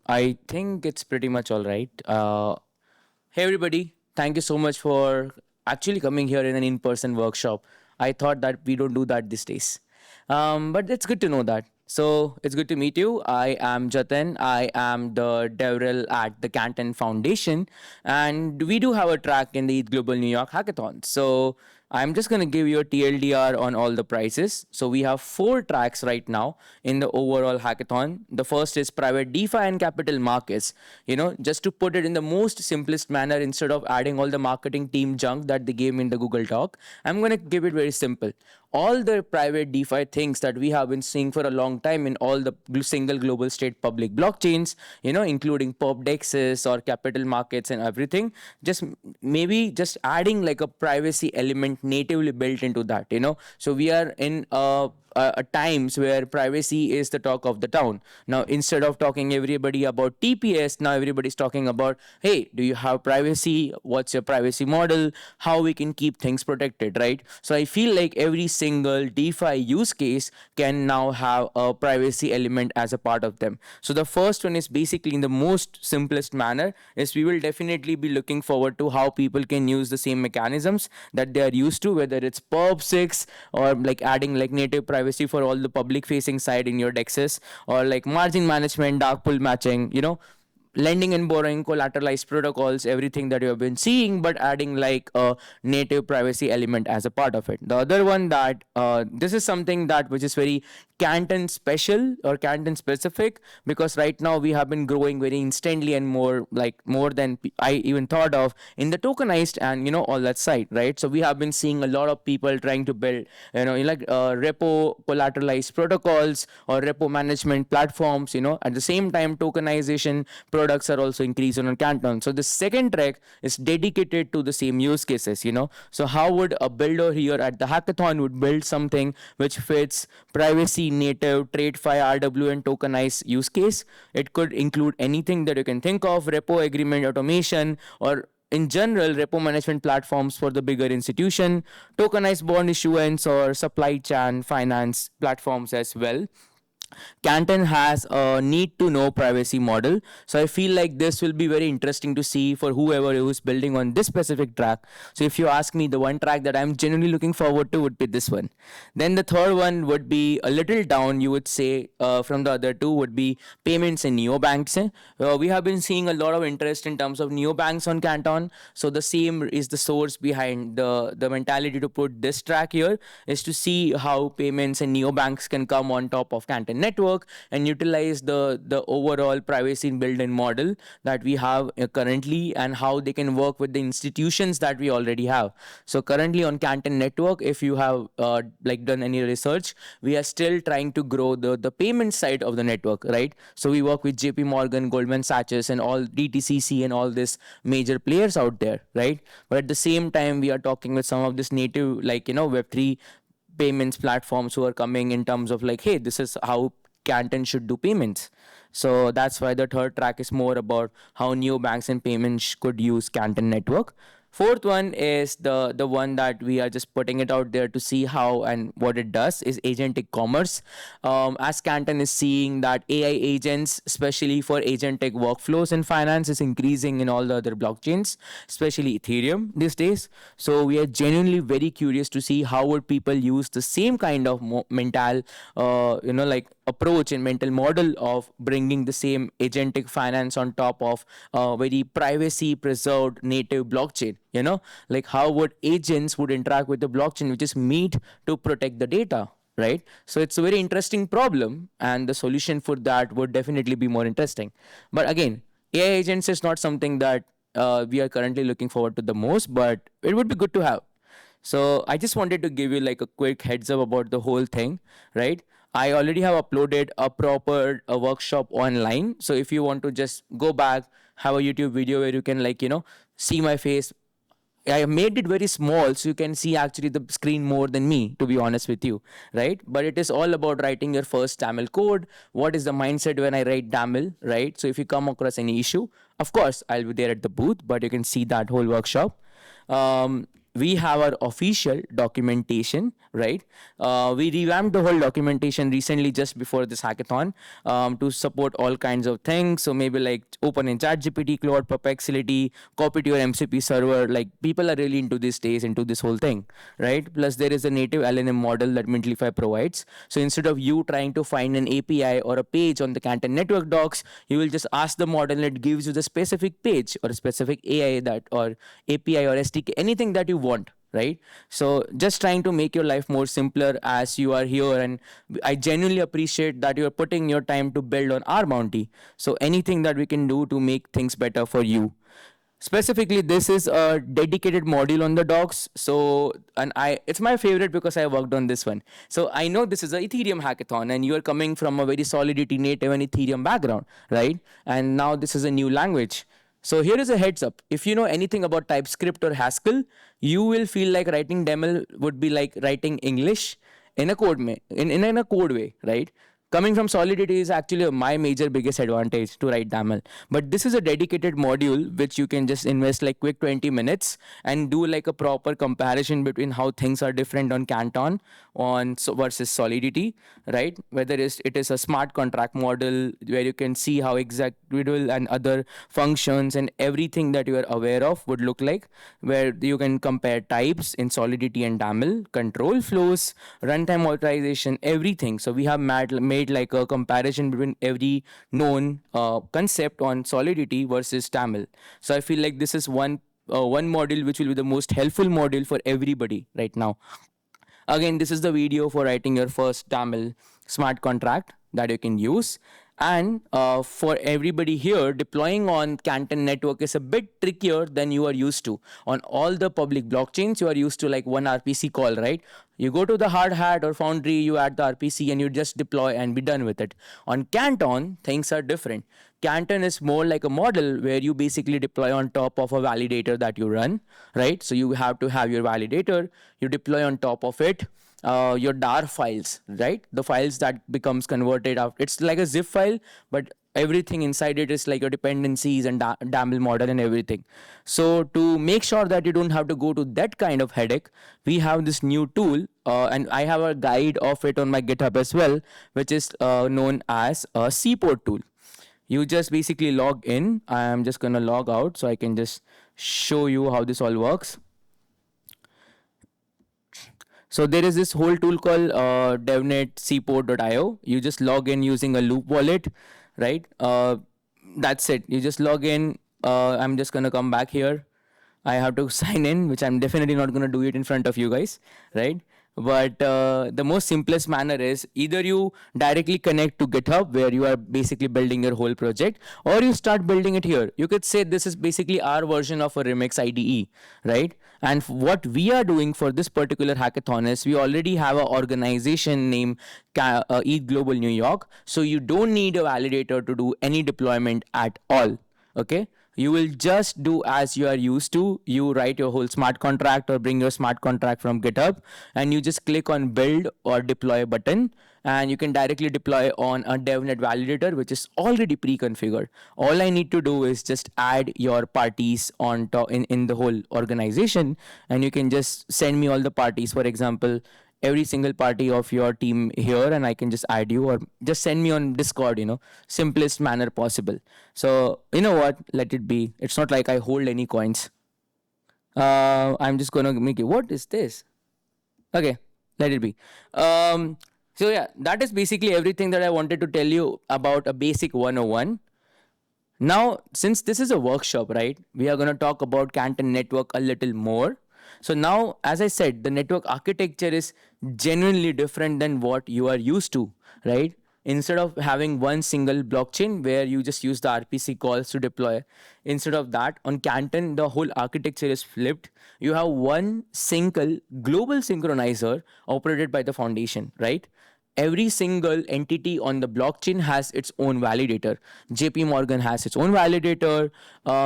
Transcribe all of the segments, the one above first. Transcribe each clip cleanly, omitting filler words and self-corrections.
I think it's pretty much all right. Hey, everybody. Thank you so much for actually coming here in an in person workshop. I thought that we don't do that these days. But it's good to know that. So it's good to meet you. I am Jatin. I am the DevRel at the Canton Foundation. And we do have a track in the ETHGlobal New York hackathon. So I'm just going to give you a TLDR on all the prizes. So we have 4 tracks right now in the overall hackathon. The first is private DeFi and capital markets. Just to put it in the most simplest manner, instead of adding all the marketing team junk that they gave me in the Google Talk, I'm going to give it very simple. All the private DeFi things that we have been seeing for a long time in all the single global state public blockchains, including perp DEXes or capital markets and everything, just adding like a privacy element natively built into that. So we are in times where privacy is the talk of the town. Now, instead of talking everybody about TPS, now everybody's talking about, hey, do you have privacy? What's your privacy model? How we can keep things protected, right? So I feel like every single DeFi use case can now have a privacy element as a part of them. So the first one is basically in the most simplest manner is we will definitely be looking forward to how people can use the same mechanisms that they are used to, whether it's perp 6 or like adding like native privacy for all the public facing side in your DEXes, or like margin management, dark pool matching, lending and borrowing, collateralized protocols, everything that you have been seeing, but adding like a native privacy element as a part of it. The other one that this is something that which is very Canton special or Canton specific, because right now we have been growing very instantly and more than I even thought of in the tokenized and all that side, right? So we have been seeing a lot of people trying to build repo collateralized protocols or repo management platforms. At the same time, tokenization products are also increasing on Canton. So the second track is dedicated to the same use cases. So how would a builder here at the hackathon would build something which fits privacy native TradFi RW and tokenized use case? It could include anything that you can think of: repo agreement automation, or in general repo management platforms for the bigger institution, tokenized bond issuance, or supply chain finance platforms as well. Canton has a need to know privacy model. So I feel like this will be very interesting to see for whoever who's building on this specific track. So if you ask me, the one track that I'm genuinely looking forward to would be this one. Then the third one would be a little down, you would say, from the other two would be payments and neobanks. We have been seeing a lot of interest in terms of neobanks on Canton. So the same is the source behind the mentality to put this track here, is to see how payments and neobanks can come on top of Canton network and utilize the overall privacy built-in model that we have currently, and how they can work with the institutions that we already have. So currently on Canton network, if you have done any research, we are still trying to grow the payment side of the network, right? So we work with JP Morgan, Goldman Sachs, and all DTCC and all these major players out there, right? But at the same time, we are talking with some of this native Web3 payments platforms who are coming in terms of like, hey, this is how Canton should do payments. So that's why the third track is more about how neobanks and payments could use Canton network. Fourth one is the one that we are just putting it out there to see how and what it does, is agentic commerce. As Canton is seeing that AI agents, especially for agentic workflows in finance, is increasing in all the other blockchains, especially Ethereum these days. So we are genuinely very curious to see how would people use the same kind of mental, approach and mental model of bringing the same agentic finance on top of very privacy preserved native blockchain. Like how would agents would interact with the blockchain, which is made to protect the data, right? So it's a very interesting problem, and the solution for that would definitely be more interesting. But again, AI agents is not something that we are currently looking forward to the most, but it would be good to have. So I just wanted to give you like a quick heads up about the whole thing, right? I already have uploaded a proper workshop online. So if you want to just go back, have a YouTube video where you can see my face. I made it very small so you can see actually the screen more than me, to be honest with you, right? But it is all about writing your first DAML code. What is the mindset when I write DAML, right? So if you come across any issue, of course, I'll be there at the booth, but you can see that whole workshop. we have our official documentation, right? We revamped the whole documentation recently just before this hackathon to support all kinds of things. So maybe like open in ChatGPT, Claude, Perplexity, copy to your MCP server. Like people are really into these days, into this whole thing, right? Plus there is a native LLM model that Mintlify provides. So instead of you trying to find an API or a page on the Canton network docs, you will just ask the model and it gives you the specific page or a specific AI that or API or SDK, anything that you want, right? So just trying to make your life more simpler as you are here, and I genuinely appreciate that you're putting your time to build on our bounty. So anything that we can do to make things better for you. Specifically, this is a dedicated module on the docs. So, and it's my favorite because I worked on this one. So I know this is a Ethereum hackathon and you are coming from a very Solidity native and Ethereum background, right? And now this is a new language. So here is a heads up. If you know anything about TypeScript or Haskell, you will feel like writing DAML would be like writing English in a in a code way, right? Coming from Solidity is actually my major biggest advantage to write DAML. But this is a dedicated module which you can just invest like quick 20 minutes and do like a proper comparison between how things are different on Canton versus Solidity, right? Whether it is a smart contract model where you can see how executable and other functions and everything that you are aware of would look like, where you can compare types in Solidity and DAML, control flows, runtime authorization, everything. So we have made like a comparison between every known concept on Solidity versus DAML. So I feel like this is one module which will be the most helpful module for everybody right now. Again, this is the video for writing your first DAML smart contract that you can use. And for everybody here, deploying on Canton network is a bit trickier than you are used to. On all the public blockchains, you are used to like one RPC call, right? You go to the hard hat or Foundry, you add the RPC and you just deploy and be done with it. On Canton, things are different. Canton is more like a model where you basically deploy on top of a validator that you run, right? So you have to have your validator, you deploy on top of it. Your DAR files, right? The files that becomes converted out. It's like a zip file, but everything inside it is like your dependencies and DAML model and everything. So to make sure that you don't have to go to that kind of headache, we have this new tool, and I have a guide of it on my GitHub as well, which is known as a Seaport tool. You just basically log in. I am just going to log out so I can just show you how this all works. So there is this whole tool called Devnet Seaport.io. You just log in using a loop wallet, right? That's it. You just log in. I'm just going to come back here. I have to sign in, which I'm definitely not going to do it in front of you guys, right? But the most simplest manner is either you directly connect to GitHub where you are basically building your whole project, or you start building it here. You could say this is basically our version of a Remix IDE, right? And what we are doing for this particular hackathon is we already have an organization named ETHGlobal New York. So you don't need a validator to do any deployment at all, okay? You will just do as you are used to. You write your whole smart contract or bring your smart contract from GitHub and you just click on build or deploy button and you can directly deploy on a DevNet validator, which is already pre-configured. All I need to do is just add your parties on top in the whole organization and you can just send me all the parties. For example, every single party of your team here and I can just add you or just send me on Discord, simplest manner possible. So you know what, let it be. It's not like I hold any coins. I'm just gonna make it. What is this? Okay, let it be. So yeah, that is basically everything that I wanted to tell you about a basic 101. Now, since this is a workshop, right, we are going to talk about Canton network a little more. So now, as I said, the network architecture is genuinely different than what you are used to, right? Instead of having one single blockchain where you just use the RPC calls to deploy, instead of that, on Canton, the whole architecture is flipped. You have one single global synchronizer operated by the foundation, right? Every single entity on the blockchain has its own validator. JP Morgan has its own validator.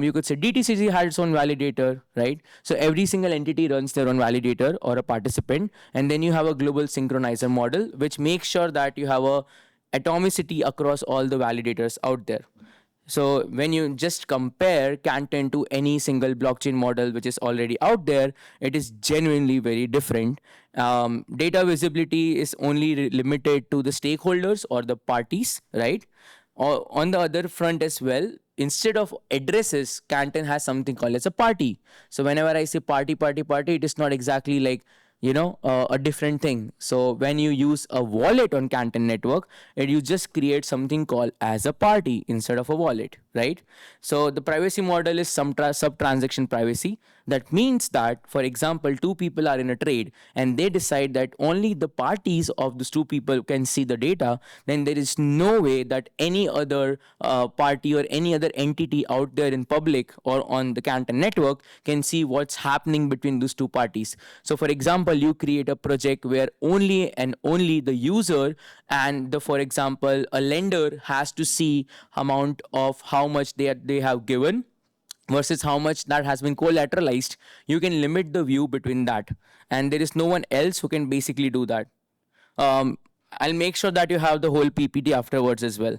You could say DTCC has its own validator, right? So every single entity runs their own validator or a participant. And then you have a global synchronizer model, which makes sure that you have a atomicity across all the validators out there. So when you just compare Canton to any single blockchain model which is already out there, it is genuinely very different. Data visibility is only limited to the stakeholders or the parties, right? Or on the other front as well, instead of addresses, Canton has something called as a party. So whenever I say party, party, party, it is not exactly like a different thing. So when you use a wallet on Canton network, you just create something called as a party instead of a wallet, right? So the privacy model is some sub transaction privacy. That means that, for example, two people are in a trade and they decide that only the parties of those two people can see the data. Then there is no way that any other party or any other entity out there in public or on the Canton network can see what's happening between those two parties. So for example, you create a project where only and only the user and the, for example, a lender has to see amount of how much they have given versus how much that has been collateralized. You can limit the view between that, and there is no one else who can basically do that. um, I'll make sure that you have the whole PPT afterwards as well.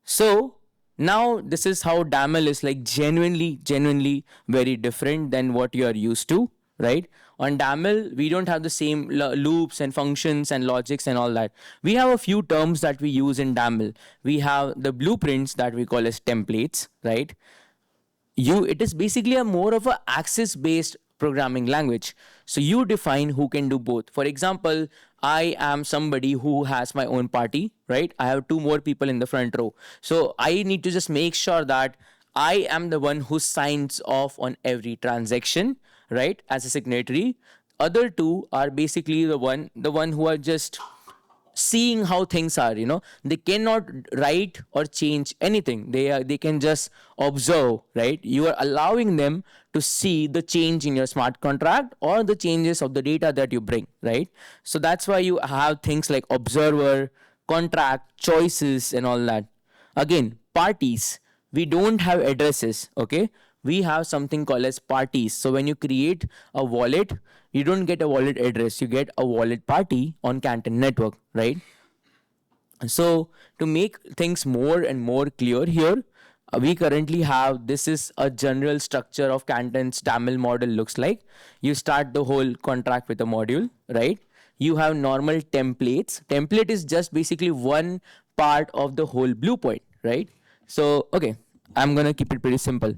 So now this is how DAML is like genuinely very different than what you are used to, right? On DAML, we don't have the same loops and functions and logics and all that. We have a few terms that we use in DAML. We have the blueprints that we call as templates, right? It is basically a more of a access based programming language. So you define who can do both. For example, I am somebody who has my own party, right? I have two more people in the front row, so I need to just make sure that I am the one who signs off on every transaction, right, as a signatory. Other two are basically the one who are just seeing how things are. They cannot write or change anything. They can just observe, right? You are allowing them to see the change in your smart contract or the changes of the data that you bring, right? So that's why you have things like observer, contract, choices, and all that. Again, parties, we don't have addresses, okay? We have something called as parties. So when you create a wallet, you don't get a wallet address, you get a wallet party on Canton network, right? So to make things more and more clear here, we currently have, this is a general structure of Canton's DAML model looks like. You start the whole contract with a module, right? You have normal templates. Template is just basically one part of the whole blue point, right? So okay, I'm gonna keep it pretty simple.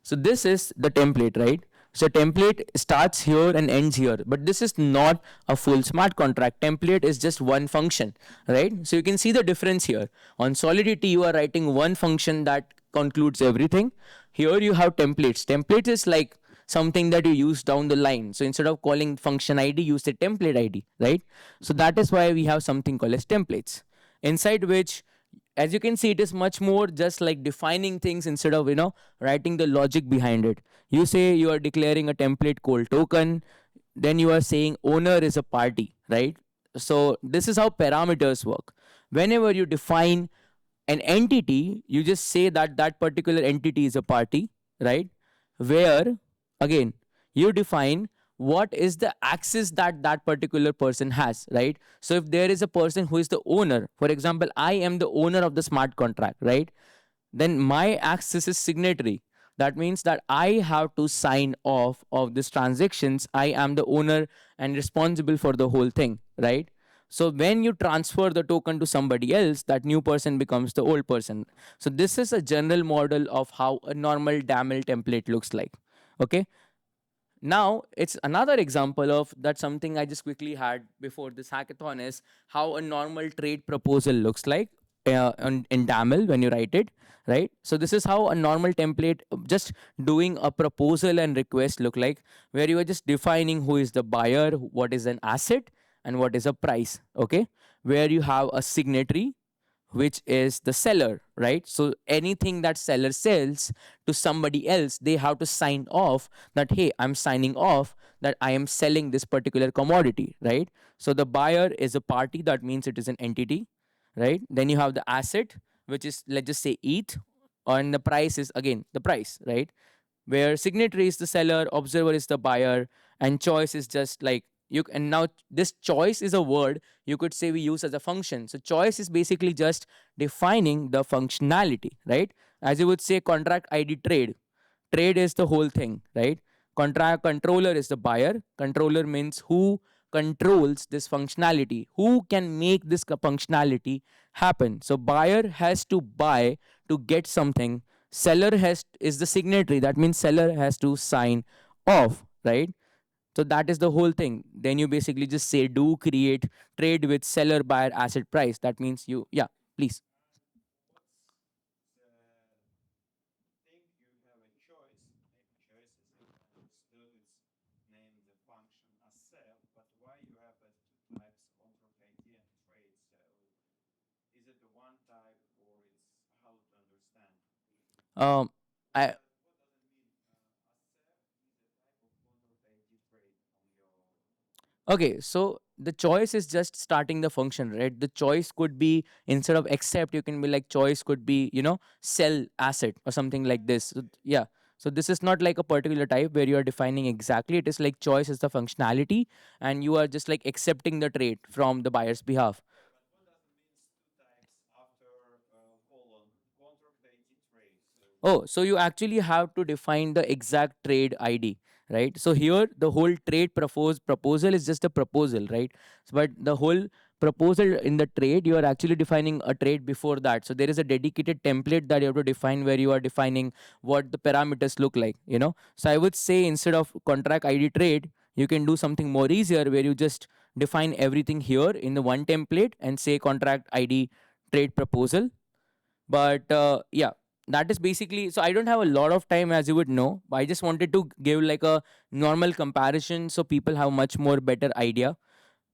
So this is the template, right? So template starts here and ends here, but this is not a full smart contract. Template is just one function, right? So you can see the difference here. On Solidity, you are writing one function that concludes everything. Here you have templates. Template is like something that you use down the line. So instead of calling function ID, use the template ID, right? So that is why we have something called as templates, inside which, as you can see, it is much more just like defining things instead of writing the logic behind it. You say you are declaring a template called token, then you are saying owner is a party, right? So this is how parameters work. Whenever you define an entity, you just say that that particular entity is a party, right? Where, again, you define what is the access that that particular person has, right? So if there is a person who is the owner, for example, I am the owner of the smart contract, right? Then my access is signatory. That means that I have to sign off of these transactions. I am the owner and responsible for the whole thing, right? So when you transfer the token to somebody else, that new person becomes the old person. So this is a general model of how a normal DAML template looks like. Okay. Now it's another example of that. Something I just quickly had before this hackathon is how a normal trade proposal looks like in DAML when you write it, right? So this is how a normal template just doing a proposal and request look like, where you are just defining who is the buyer, what is an asset, and what is a price. Okay, where you have a signatory, which is the seller, right? So anything that seller sells to somebody else, they have to sign off that, hey, I'm signing off that I am selling this particular commodity, right? So the buyer is a party, that means it is an entity, right? Then you have the asset, which is, let's just say, ETH, and the price is again the price, right? Where signatory is the seller, observer is the buyer, and choice is just like and now this choice is a word you could say we use as a function. So choice is basically just defining the functionality, right? As you would say, contract ID trade. Trade is the whole thing, right? Contract controller is the buyer. Controller means who controls this functionality, who can make this functionality happen. So buyer has to buy to get something. Seller has is the signatory. That means seller has to sign off, right? So that is the whole thing. Then you basically just say do create trade with seller buyer asset price. That means you, yeah, please. Um, I Okay, so the choice is just starting the function, right? The choice could be instead of accept, you can be like choice could be, sell asset or something like this. So, yeah. So this is not like a particular type where you are defining exactly. It is like choice is the functionality, and you are just like accepting the trade from the buyer's behalf. Oh, so you actually have to define the exact trade ID, right? So here the whole trade proposal is just a proposal, right? But the whole proposal in the trade, you are actually defining a trade before that. So there is a dedicated template that you have to define where you are defining what the parameters look like, you know? So I would say instead of contract ID trade, you can do something more easier where you just define everything here in the one template and say contract ID trade proposal. But yeah, that is basically, so I don't have a lot of time, as you would know, but I just wanted to give like a normal comparison so people have much more better idea.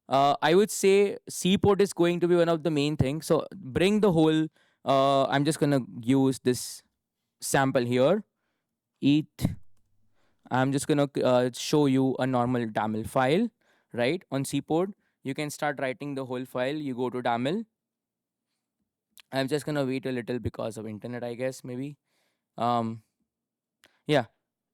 I would say seaport is going to be one of the main things. So bring the whole, I'm just gonna use this sample here. ETH, I'm just gonna show you a normal DAML file, right? On seaport you can start writing the whole file. You go to DAML. I'm just gonna wait a little because of internet, I guess, maybe. um yeah,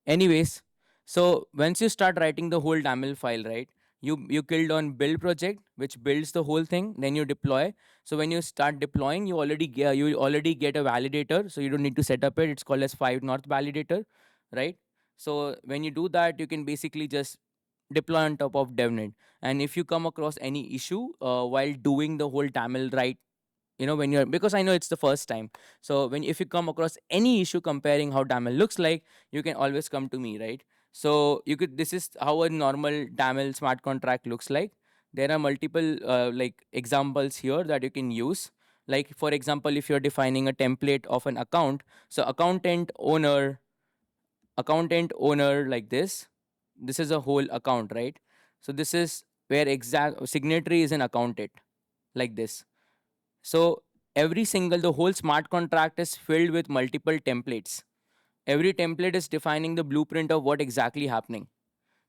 anyways, so once you start writing the whole YAML file, right, you killed on build project which builds the whole thing, then you deploy. So when you start deploying, you already get a validator, so you don't need to set up it. It's called as 5 north validator, right? So when you do that, you can basically just deploy on top of devnet. And if you come across any issue while doing the whole tamil, right, when you're, because I know it's the first time, so when if you come across any issue comparing how daml looks like, you can always come to me, right? So you could, this is how a normal daml smart contract looks like. There are multiple like examples here that you can use. Like for example, if you're defining a template of an account, so accountant owner like this is a whole account, right? So this is where exact signatory is an accountant, like this. So the whole smart contract is filled with multiple templates. Every template is defining the blueprint of what exactly happening.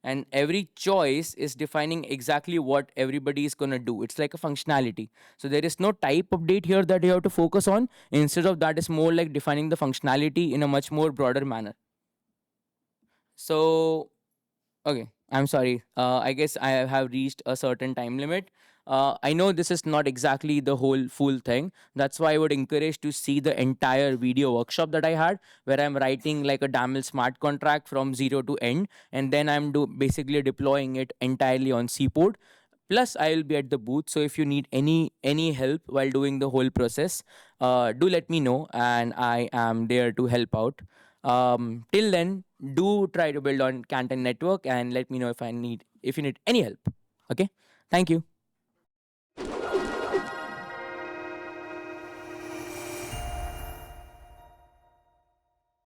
And every choice is defining exactly what everybody is going to do. It's like a functionality. So there is no type update here that you have to focus on. Instead of that, it's more like defining the functionality in a much more broader manner. So okay, I'm sorry. I guess I have reached a certain time limit. I know this is not exactly the whole full thing. That's why I would encourage to see the entire video workshop that I had, where I'm writing like a DAML smart contract from zero to end, and then I'm basically deploying it entirely on Seaport. Plus, I will be at the booth. So if you need any help while doing the whole process, do let me know, and I am there to help out. Till then, do try to build on Canton network and let me know if you need any help. Okay, thank you.